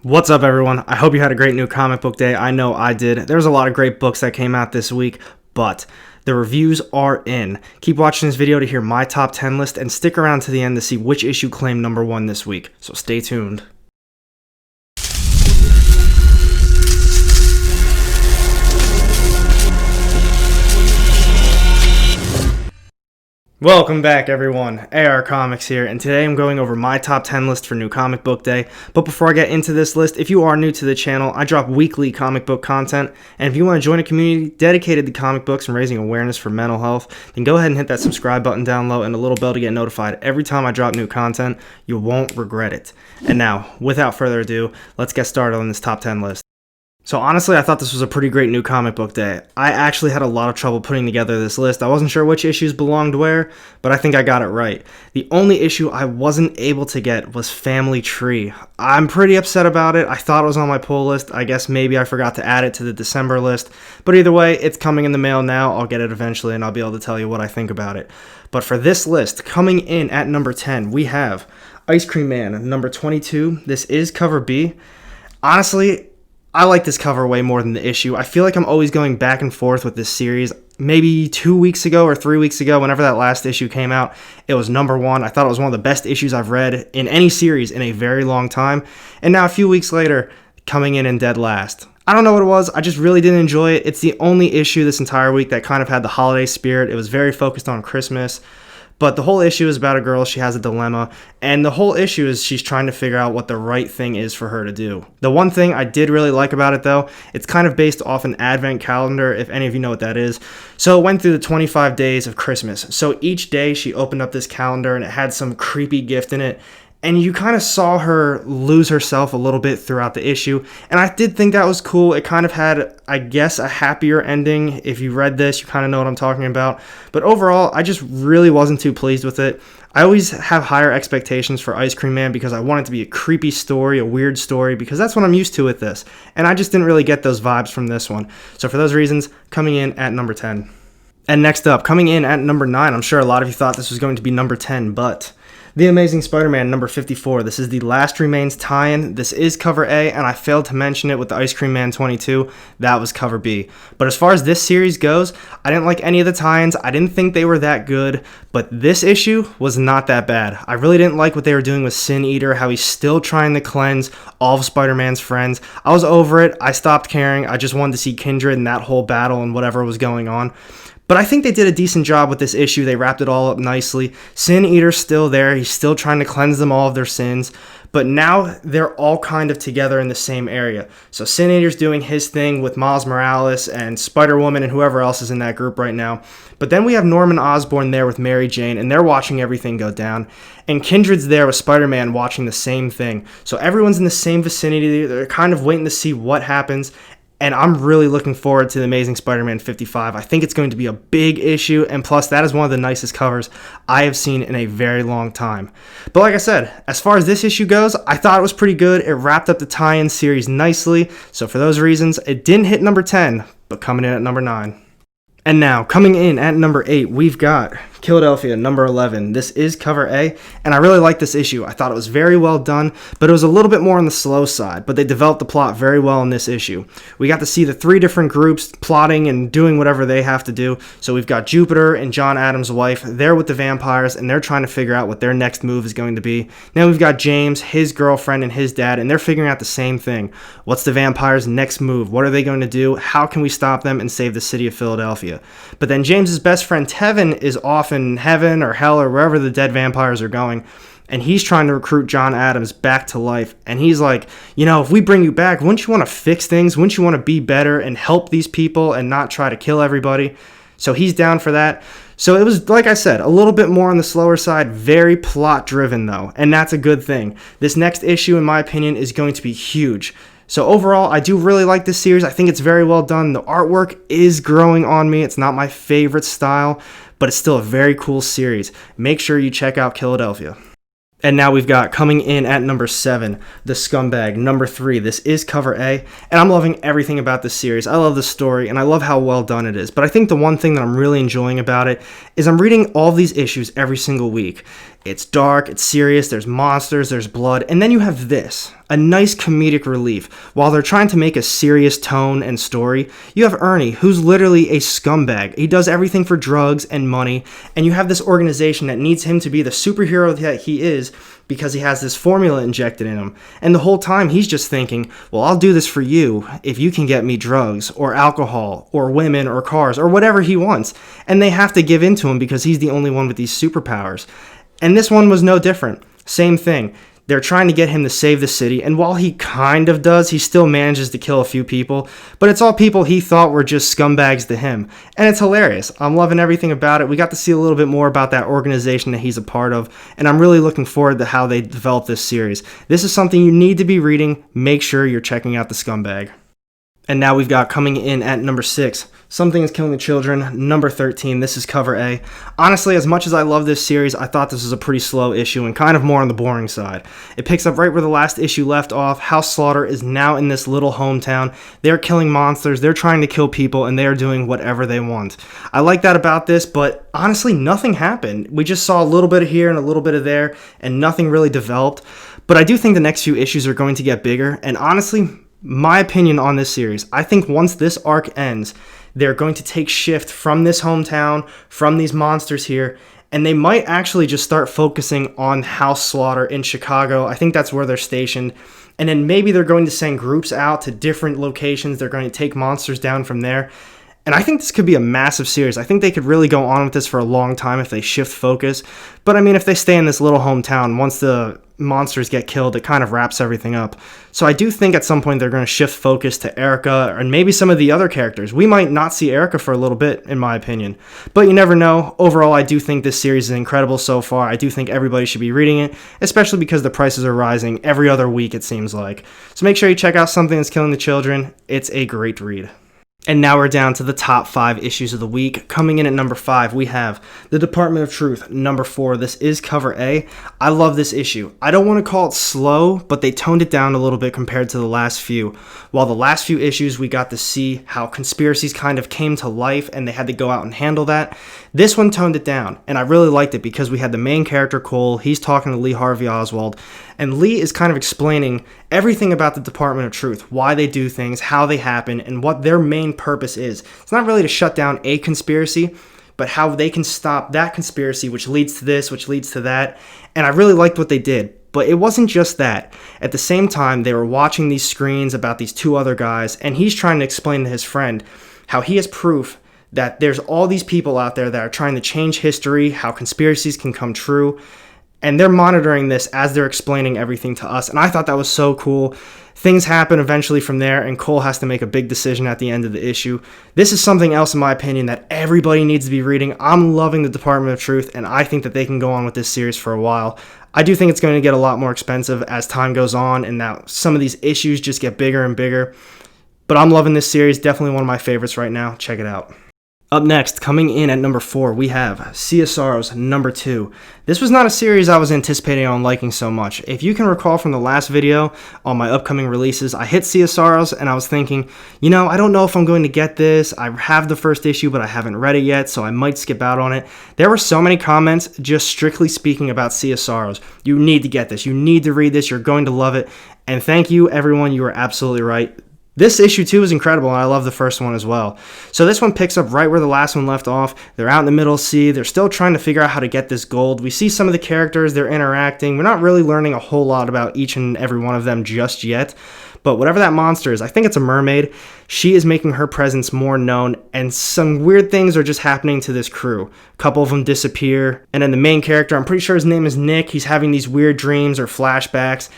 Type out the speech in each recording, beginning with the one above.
What's up, everyone? I hope you had a great new comic book day. I know I did. There's a lot of great books that came out this week, but the reviews are in. Keep watching this video to hear my top 10 list and stick around to the end to see which issue claimed number 1 this week. So stay tuned. Welcome back, everyone. AR Comics here, and today I'm going over my top 10 list for New Comic Book Day. But before I get into this list, if you are new to the channel, I drop weekly comic book content, and if you want to join a community dedicated to comic books and raising awareness for mental health, then go ahead and hit that subscribe button down low and the little bell to get notified every time I drop new content. You won't regret it. And now, without further ado, let's get started on this top 10 list. So honestly, I thought this was a pretty great New Comic Book Day. I actually had a lot of trouble putting together this list. I wasn't sure which issues belonged where, but I think I got it right. The only issue I wasn't able to get was Family Tree. I'm pretty upset about it. I thought it was on my pull list. I guess maybe I forgot to add it to the December list. But either way, it's coming in the mail now. I'll get it eventually and I'll be able to tell you what I think about it. But for this list, coming in at number 10, we have Ice Cream Man, number 22. This is cover B. Honestly, I like this cover way more than the issue. I feel like I'm always going back and forth with this series. Maybe 2 weeks ago or 3 weeks ago, whenever that last issue came out, it was number 1. I thought it was one of the best issues I've read in any series in a very long time. And now a few weeks later, coming in dead last. I don't know what it was. I just really didn't enjoy it. It's the only issue this entire week that kind of had the holiday spirit. It was very focused on Christmas. But the whole issue is about a girl. She has a dilemma. And the whole issue is she's trying to figure out what the right thing is for her to do. The one thing I did really like about it, though, it's kind of based off an advent calendar, if any of you know what that is. So it went through the 25 days of Christmas. So each day she opened up this calendar and it had some creepy gift in it. And you kind of saw her lose herself a little bit throughout the issue. And I did think that was cool. It kind of had, I guess, a happier ending. If you read this, you kind of know what I'm talking about. But overall, I just really wasn't too pleased with it. I always have higher expectations for Ice Cream Man because I want it to be a creepy story, a weird story, because that's what I'm used to with this. And I just didn't really get those vibes from this one. So for those reasons, coming in at number 10. And next up, coming in at number 9, I'm sure a lot of you thought this was going to be number 10, but The Amazing Spider-Man number 54. This is the Last Remains tie-in. This is cover A, and I failed to mention it with the Ice Cream Man 22. That was cover B. But as far as this series goes, I didn't like any of the tie-ins. I didn't think they were that good, but this issue was not that bad. I really didn't like what they were doing with Sin Eater, how he's still trying to cleanse all of Spider-Man's friends. I was over it. I stopped caring. I just wanted to see Kindred and that whole battle and whatever was going on. But I think they did a decent job with this issue. They wrapped it all up nicely. Sin Eater's still there. He's still trying to cleanse them all of their sins. But now they're all kind of together in the same area. So Sin Eater's doing his thing with Miles Morales and Spider-Woman and whoever else is in that group right now. But then we have Norman Osborn there with Mary Jane, and they're watching everything go down. And Kindred's there with Spider-Man watching the same thing. So everyone's in the same vicinity. They're kind of waiting to see what happens. And I'm really looking forward to The Amazing Spider-Man 55. I think it's going to be a big issue, and plus that is one of the nicest covers I have seen in a very long time. But like I said, as far as this issue goes, I thought it was pretty good. It wrapped up the tie-in series nicely, so for those reasons, it didn't hit number 10, but coming in at number 9. And now, coming in at number 8, we've got Philadelphia, number 11. This is cover A, and I really like this issue. I thought it was very well done, but it was a little bit more on the slow side, but they developed the plot very well in this issue. We got to see the 3 different groups plotting and doing whatever they have to do. So we've got Jupiter and John Adams' wife. They're with the vampires, and they're trying to figure out what their next move is going to be. Now we've got James, his girlfriend, and his dad, and they're figuring out the same thing. What's the vampires' next move? What are they going to do? How can we stop them and save the city of Philadelphia? But then James's best friend Tevin is off in heaven or hell or wherever the dead vampires are going, and he's trying to recruit John Adams back to life. And he's like, you know, if we bring you back, wouldn't you want to fix things? Wouldn't you want to be better and help these people and not try to kill everybody? So he's down for that. So it was, like I said, a little bit more on the slower side, very plot driven though, and that's a good thing. This next issue, in my opinion, is going to be huge. So overall, I do really like this series. I think it's very well done. The artwork is growing on me. It's not my favorite style, but it's still a very cool series. Make sure you check out Philadelphia. And now we've got, coming in at number 7, The Scumbag, number 3. This is cover A, and I'm loving everything about this series. I love the story, and I love how well done it is. But I think the one thing that I'm really enjoying about it is I'm reading all these issues every single week. It's dark, it's serious, there's monsters, there's blood, and then you have this, a nice comedic relief. While they're trying to make a serious tone and story, you have Ernie, who's literally a scumbag. He does everything for drugs and money, and you have this organization that needs him to be the superhero that he is because he has this formula injected in him. And the whole time he's just thinking, well, I'll do this for you if you can get me drugs or alcohol or women or cars or whatever he wants. And they have to give in to him because he's the only one with these superpowers. And this one was no different. Same thing. They're trying to get him to save the city, and while he kind of does, he still manages to kill a few people, but it's all people he thought were just scumbags to him, and it's hilarious. I'm loving everything about it. We got to see a little bit more about that organization that he's a part of, and I'm really looking forward to how they develop this series. This is something you need to be reading. Make sure you're checking out the Scumbag. And now we've got coming in at number 6, Something is Killing the Children, number 13. This is cover A. Honestly, as much as I love this series, I thought this was a pretty slow issue and kind of more on the boring side. It picks up right where the last issue left off. House Slaughter is now in this little hometown. They're killing monsters, they're trying to kill people, and they are doing whatever they want. I like that about this, but honestly, nothing happened. We just saw a little bit of here and a little bit of there, and nothing really developed. But I do think the next few issues are going to get bigger, and honestly, my opinion on this series, I think once this arc ends, they're going to take shift from this hometown, from these monsters here, and they might actually just start focusing on House Slaughter in Chicago. I think that's where they're stationed. And then maybe they're going to send groups out to different locations. They're going to take monsters down from there. And I think this could be a massive series. I think they could really go on with this for a long time if they shift focus. But I mean, if they stay in this little hometown, once the monsters get killed, it kind of wraps everything up. So I do think at some point they're going to shift focus to Erica and maybe some of the other characters. We might not see Erica for a little bit, in my opinion. But you never know. Overall, I do think this series is incredible so far. I do think everybody should be reading it, especially because the prices are rising every other week, it seems like. So make sure you check out Something That's Killing the Children. It's a great read. And now we're down to the top 5 issues of the week. Coming in at number 5, we have The Department of Truth, number 4. This is cover A. I love this issue. I don't want to call it slow, but they toned it down a little bit compared to the last few. While the last few issues, we got to see how conspiracies kind of came to life and they had to go out and handle that. This one toned it down, and I really liked it because we had the main character, Cole. He's talking to Lee Harvey Oswald, and Lee is kind of explaining everything about the Department of Truth, why they do things, how they happen, and what their main purpose is. It's not really to shut down a conspiracy, but how they can stop that conspiracy, which leads to this, which leads to that. And I really liked what they did. But it wasn't just that. At the same time, they were watching these screens about these 2 other guys, and he's trying to explain to his friend how he has proof that there's all these people out there that are trying to change history, how conspiracies can come true, and they're monitoring this as they're explaining everything to us. And I thought that was so cool. Things happen eventually from there, and Cole has to make a big decision at the end of the issue. This is something else, in my opinion, that everybody needs to be reading. I'm loving the Department of Truth, and I think that they can go on with this series for a while. I do think it's going to get a lot more expensive as time goes on, and now some of these issues just get bigger and bigger. But I'm loving this series. Definitely one of my favorites right now. Check it out. Up next, coming in at number 4, we have CSRS number 2. This was not a series I was anticipating on liking so much. If you can recall from the last video on my upcoming releases, I hit CSRS and I was thinking, I don't know if I'm going to get this. I have the first issue, but I haven't read it yet, so I might skip out on it. There were so many comments just strictly speaking about CSRS. You need to get this. You need to read this. You're going to love it. And thank you, everyone. You were absolutely right. This issue 2 is incredible, and I love the first one as well. So this one picks up right where the last one left off. They're out in the middle sea. They're still trying to figure out how to get this gold. We see some of the characters. They're interacting. We're not really learning a whole lot about each and every one of them just yet. But whatever that monster is, I think it's a mermaid. She is making her presence more known, and some weird things are just happening to this crew. A couple of them disappear, and then the main character, I'm pretty sure his name is Nick. He's having these weird dreams or flashbacks.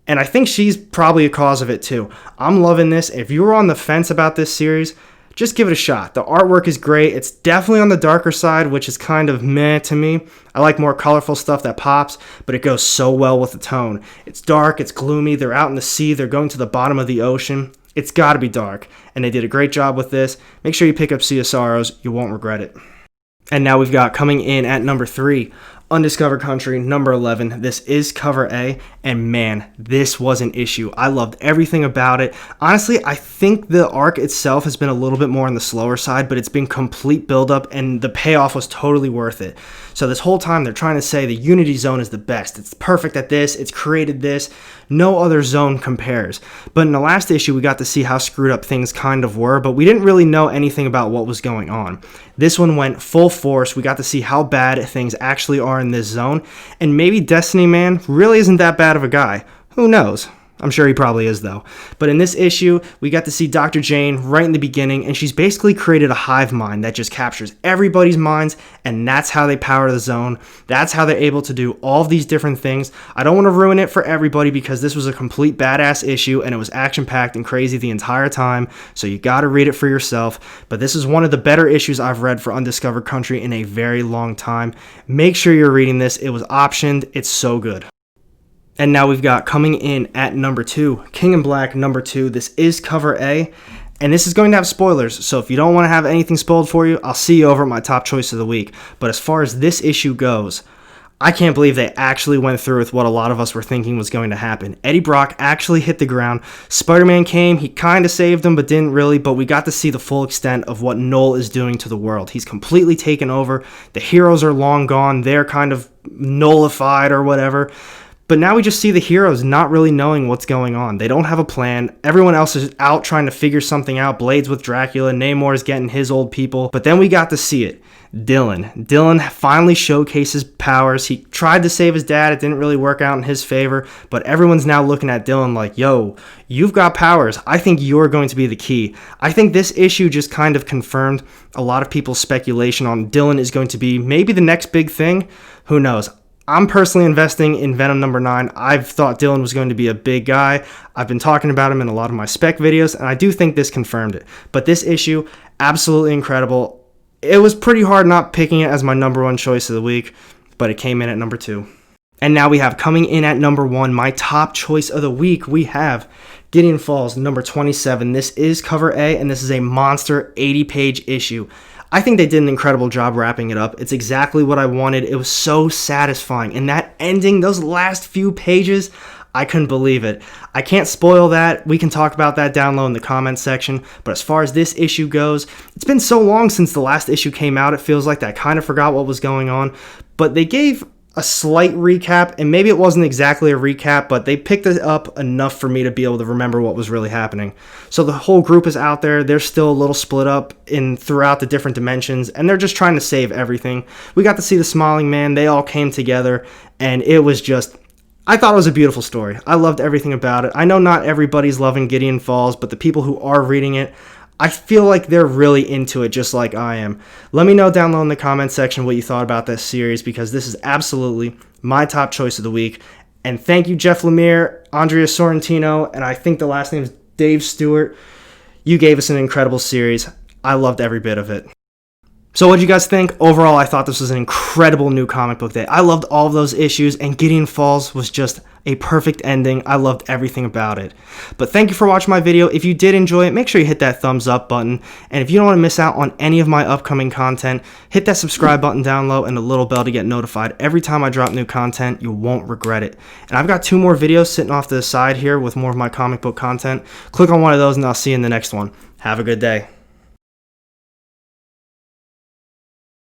And I think she's probably a cause of it too. I'm loving this. If you were on the fence about this series, just give it a shot. The artwork is great. It's definitely on the darker side, which is kind of meh to me. I like more colorful stuff that pops, but it goes so well with the tone. It's dark, it's gloomy, they're out in the sea, they're going to the bottom of the ocean. It's gotta be dark, and they did a great job with this. Make sure you pick up CSROs, you won't regret it. And now we've got coming in at number 3, Undiscovered Country, number 11. This is cover A, and man, this was an issue. I loved everything about it. Honestly, I think the arc itself has been a little bit more on the slower side, but it's been complete buildup, and the payoff was totally worth it. So this whole time, they're trying to say the Unity Zone is the best. It's perfect at this. It's created this. No other zone compares. But in the last issue, we got to see how screwed up things kind of were, but we didn't really know anything about what was going on. This one went full force. We got to see how bad things actually are in this zone, and maybe Destiny Man really isn't that bad of a guy. Who knows? I'm sure he probably is, though. But in this issue, we got to see Dr. Jane right in the beginning, and she's basically created a hive mind that just captures everybody's minds, and that's how they power the zone. That's how they're able to do all of these different things. I don't want to ruin it for everybody because this was a complete badass issue, and it was action-packed and crazy the entire time, so you got to read it for yourself. But this is one of the better issues I've read for Undiscovered Country in a very long time. Make sure you're reading this. It was optioned. It's so good. And now we've got coming in at number 2, King in Black, number 2. This is cover A, and this is going to have spoilers, so if you don't want to have anything spoiled for you, I'll see you over at my top choice of the week. But as far as this issue goes, I can't believe they actually went through with what a lot of us were thinking was going to happen. Eddie Brock actually hit the ground. Spider-Man came, he kind of saved him, but didn't really, but we got to see the full extent of what Null is doing to the world. He's completely taken over. The heroes are long gone. They're kind of nullified or whatever. But now we just see the heroes not really knowing what's going on. They don't have a plan. Everyone else is out trying to figure something out. Blade's with Dracula. Namor's getting his old people. But then we got to see it. Dylan finally showcases powers. He tried to save his dad. It didn't really work out in his favor. But everyone's now looking at Dylan like, yo, you've got powers. I think you're going to be the key. I think this issue just kind of confirmed a lot of people's speculation on Dylan is going to be maybe the next big thing. Who knows? I'm personally investing in Venom number 9. I've thought Dylan was going to be a big guy. I've been talking about him in a lot of my spec videos, and I do think this confirmed it. But this issue, absolutely incredible. It was pretty hard not picking it as my number 1 choice of the week, but it came in at number 2. And now we have coming in at number 1, my top choice of the week, we have Gideon Falls, number 27. This is cover A, and this is a monster 80-page issue. I think they did an incredible job wrapping it up. It's exactly what I wanted. It was so satisfying. And that ending, those last few pages, I couldn't believe it. I can't spoil that. We can talk about that down low in the comments section. But as far as this issue goes, it's been so long since the last issue came out. It feels like I kind of forgot what was going on. But they gave a slight recap, and maybe it wasn't exactly a recap, but they picked it up enough for me to be able to remember what was really happening. So the whole group is out there. They're still a little split up throughout the different dimensions, and they're just trying to save everything. We got to see the Smiling Man. They all came together, and it was just, I thought it was a beautiful story. I loved everything about it. I know not everybody's loving Gideon Falls, but the people who are reading it, I feel like they're really into it just like I am. Let me know down low in the comments section what you thought about this series, because this is absolutely my top choice of the week. And thank you, Jeff Lemire, Andrea Sorrentino, and I think the last name is Dave Stewart. You gave us an incredible series. I loved every bit of it. So what do you guys think? Overall, I thought this was an incredible new comic book day. I loved all of those issues, and Gideon Falls was just a perfect ending. I loved everything about it. But thank you for watching my video. If you did enjoy it, make sure you hit that thumbs up button. And if you don't want to miss out on any of my upcoming content, hit that subscribe button down low and the little bell to get notified every time I drop new content. You won't regret it. And I've got 2 more videos sitting off to the side here with more of my comic book content. Click on one of those and I'll see you in the next one. Have a good day.